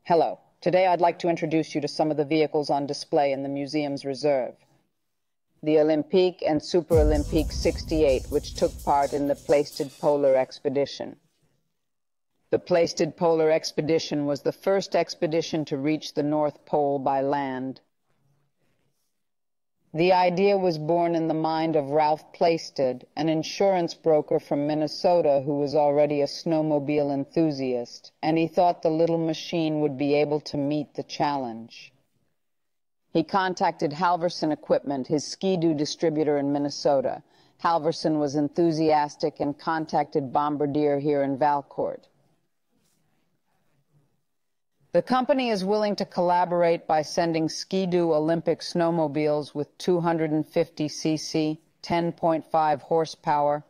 Hello. Today I'd like to introduce you to some of the vehicles on display in the museum's reserve. The Olympique and Super Olympique 68, which took part in the Plaisted Polar Expedition. The Plaisted Polar Expedition was the first expedition to reach the North Pole by land. The idea was born in the mind of Ralph Plaisted, an insurance broker from Minnesota who was already a snowmobile enthusiast, and he thought the little machine would be able to meet the challenge. He contacted Halverson Equipment, his Ski-Doo distributor in Minnesota. Halverson was enthusiastic and contacted Bombardier here in Valcourt. The company is willing to collaborate by sending Ski-Doo Olympic snowmobiles with 250 cc, 10.5 horsepower,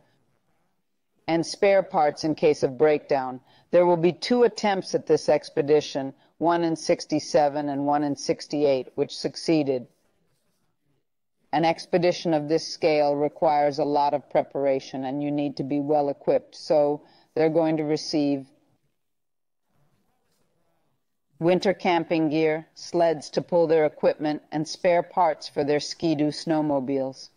and spare parts in case of breakdown. There will be 2 attempts at this expedition, one in '67 and one in '68, which succeeded. An expedition of this scale requires a lot of preparation, and you need to be well equipped, so they're going to receive winter camping gear, sleds to pull their equipment, and spare parts for their Ski-Doo snowmobiles.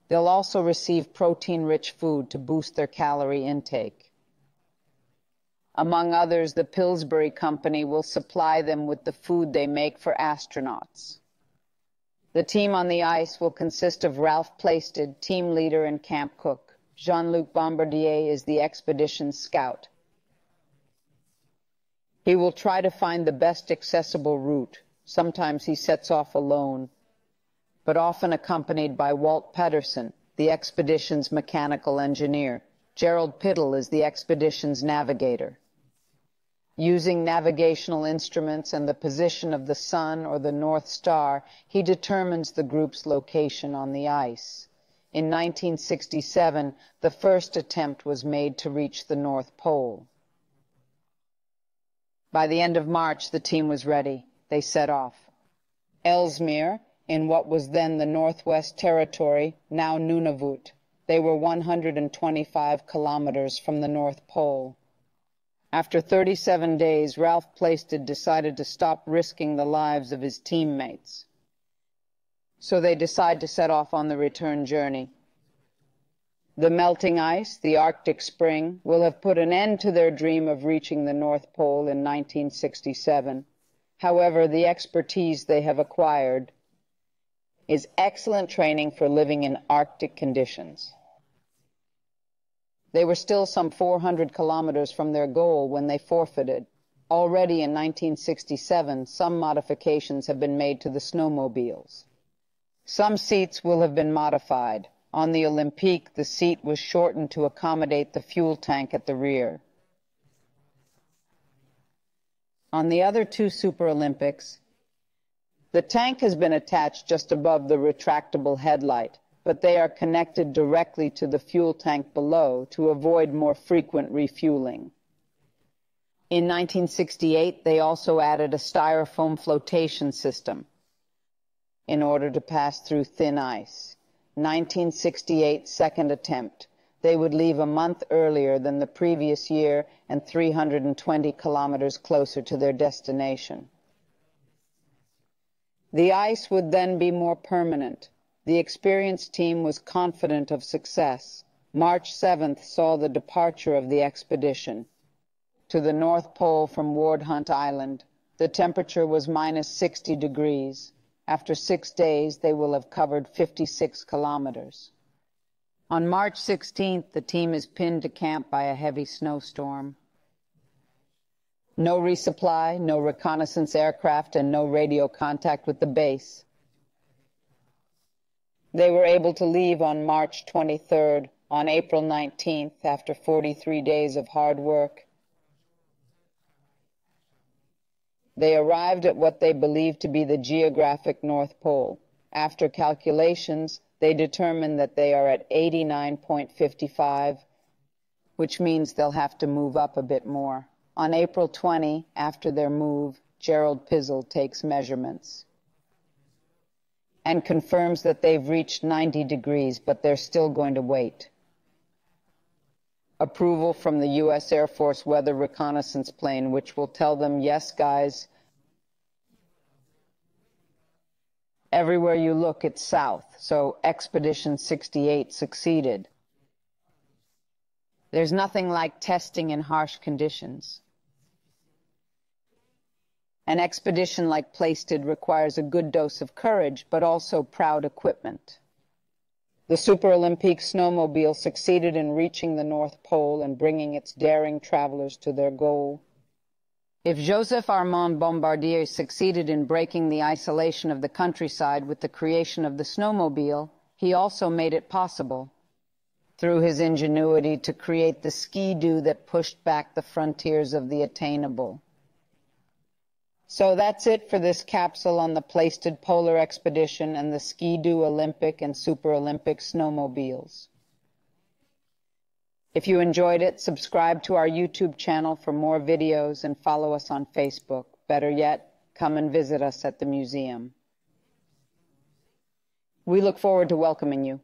They'll also receive protein-rich food to boost their calorie intake. Among others, the Pillsbury Company will supply them with the food they make for astronauts. The team on the ice will consist of Ralph Plaisted, team leader and camp cook. Jean-Luc Bombardier is the expedition's scout. He will try to find the best accessible route. Sometimes he sets off alone, but often accompanied by Walt Pedersen, the expedition's mechanical engineer. Gerald Piddle is the expedition's navigator. Using navigational instruments and the position of the sun or the North Star, he determines the group's location on the ice. In 1967, the first attempt was made to reach the North Pole. By the end of March, the team was ready. They set off. Ellesmere, in what was then the Northwest Territory, now Nunavut. They were 125 kilometers from the North Pole. After 37 days, Ralph Plaisted decided to stop risking the lives of his teammates. So they decide to set off on the return journey. The melting ice, the Arctic Spring, will have put an end to their dream of reaching the North Pole in 1967. However, the expertise they have acquired is excellent training for living in Arctic conditions. They were still some 400 kilometers from their goal when they forfeited. Already in 1967, some modifications have been made to the snowmobiles. Some seats will have been modified. On the Olympique, the seat was shortened to accommodate the fuel tank at the rear. On the other 2 Super Olympics, the tank has been attached just above the retractable headlight, but they are connected directly to the fuel tank below to avoid more frequent refueling. In 1968, they also added a styrofoam flotation system in order to pass through thin ice. 1968 second attempt. They would leave a month earlier than the previous year and 320 kilometers closer to their destination. The ice would then be more permanent. The experienced team was confident of success. March 7th saw the departure of the expedition to the North Pole from Ward Hunt Island. The temperature was minus 60 degrees. After 6 days, they will have covered 56 kilometers. On March 16th, the team is pinned to camp by a heavy snowstorm. No resupply, no reconnaissance aircraft, and no radio contact with the base. They were able to leave on March 23rd. On April 19th, after 43 days of hard work, they arrived at what they believed to be the geographic North Pole. After calculations, they determined that they are at 89.55, which means they'll have to move up a bit more. On April 20, after their move, Gerald Pizzle takes measurements and confirms that they've reached 90 degrees, but they're still going to wait. approval from the U.S. Air Force weather reconnaissance plane, which will tell them, yes, guys, everywhere you look, it's south. So Expedition 68 succeeded. There's nothing like testing in harsh conditions. An expedition like Plaisted requires a good dose of courage, but also proud equipment. The Super Olympique snowmobile succeeded in reaching the North Pole and bringing its daring travelers to their goal. If J.Armand Bombardier succeeded in breaking the isolation of the countryside with the creation of the snowmobile, he also made it possible through his ingenuity to create the ski-doo that pushed back the frontiers of the attainable. So that's it for this capsule on the Plaisted Polar Expedition and the Ski-Doo Olympic and Super Olympic snowmobiles. If you enjoyed it, subscribe to our YouTube channel for more videos and follow us on Facebook. Better yet, come and visit us at the museum. We look forward to welcoming you.